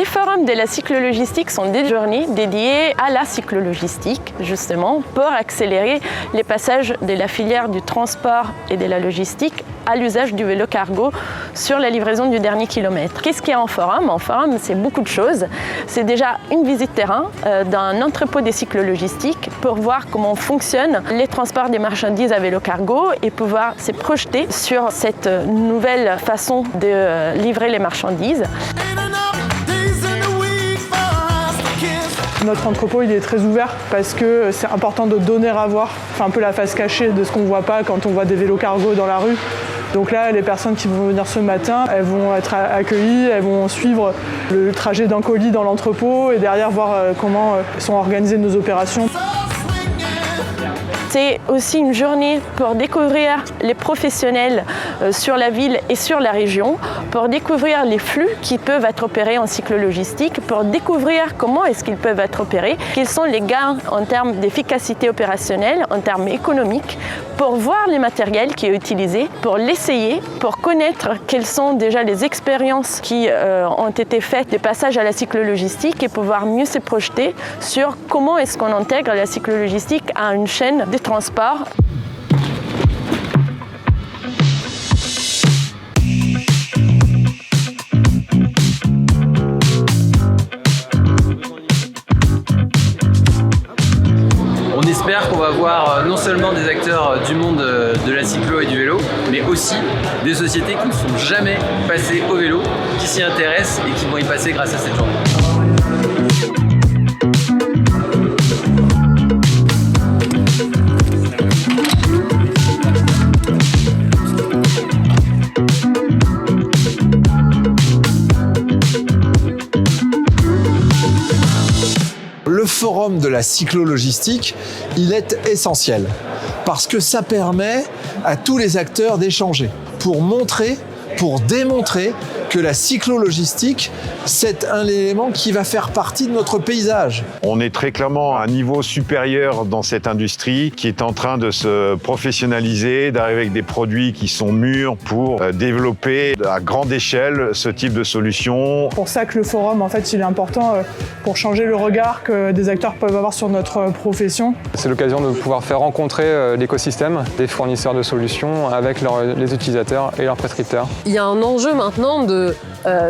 forums de la cyclo-logistique sont des journées dédiées à la cyclo-logistique, justement, pour accélérer les passages de la filière du transport et de la logistique à l'usage du vélo cargo sur la livraison du dernier kilomètre. Qu'est-ce qu'il y a en forum? En forum, c'est beaucoup de choses. C'est déjà une visite terrain d'un entrepôt des cyclo-logistiques pour voir comment fonctionnent les transports des marchandises à vélo cargo et pouvoir se projeter sur cette nouvelle façon de livrer les marchandises. Notre entrepôt il est très ouvert parce que c'est important de donner à voir, enfin un peu la face cachée de ce qu'on ne voit pas quand on voit des vélos cargo dans la rue. Donc là, les personnes qui vont venir ce matin, elles vont être accueillies, elles vont suivre le trajet d'un colis dans l'entrepôt et derrière voir comment sont organisées nos opérations. C'est aussi une journée pour découvrir les professionnels sur la ville et sur la région, pour découvrir les flux qui peuvent être opérés en cyclo-logistique, pour découvrir comment est-ce qu'ils peuvent être opérés, quels sont les gains en termes d'efficacité opérationnelle, en termes économiques, pour voir les matériels qui sont utilisés, pour l'essayer, pour connaître quelles sont déjà les expériences qui ont été faites de passage à la cyclo-logistique et pouvoir mieux se projeter sur comment est-ce qu'on intègre la cyclo-logistique à une chaîne de transport. On espère qu'on va voir non seulement des acteurs du monde de la cyclo et du vélo, mais aussi des sociétés qui ne sont jamais passées au vélo, qui s'y intéressent et qui vont y passer grâce à cette journée. Le forum de la cyclo-logistique, il est essentiel parce que ça permet à tous les acteurs d'échanger pour montrer, pour démontrer que la cyclo-logistique, c'est un élément qui va faire partie de notre paysage. On est très clairement à un niveau supérieur dans cette industrie qui est en train de se professionnaliser, d'arriver avec des produits qui sont mûrs pour développer à grande échelle ce type de solution. C'est pour ça que le forum, en fait, il est important pour changer le regard que des acteurs peuvent avoir sur notre profession. C'est l'occasion de pouvoir faire rencontrer l'écosystème des fournisseurs de solutions avec les utilisateurs et leurs prescripteurs. Il y a un enjeu maintenant de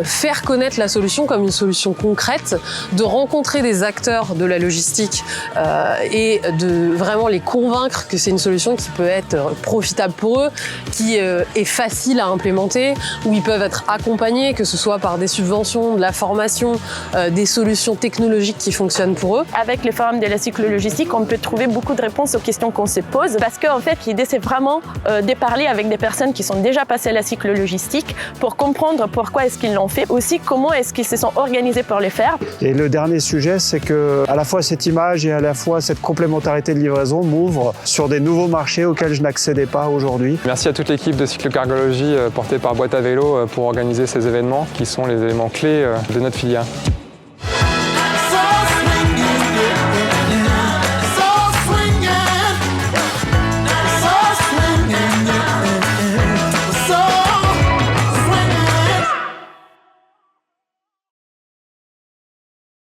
faire connaître la solution comme une solution concrète, de rencontrer des acteurs de la logistique et de vraiment les convaincre que c'est une solution qui peut être profitable pour eux, qui est facile à implémenter, où ils peuvent être accompagnés, que ce soit par des subventions, de la formation, des solutions technologiques qui fonctionnent pour eux. Avec le forum de la cyclo-logistique, on peut trouver beaucoup de réponses aux questions qu'on se pose parce qu'en fait, l'idée, c'est vraiment de parler avec des personnes qui sont déjà passées à la cyclo-logistique pour comprendre pourquoi est-ce qu'ils l'ont fait, aussi comment est-ce qu'ils se sont organisés pour le faire. Et le dernier sujet, c'est que à la fois cette image et à la fois cette complémentarité de livraison m'ouvre sur des nouveaux marchés auxquels je n'accédais pas aujourd'hui. Merci à toute l'équipe de cyclocargologie portée par Boîte à Vélo pour organiser ces événements qui sont les éléments clés de notre filière.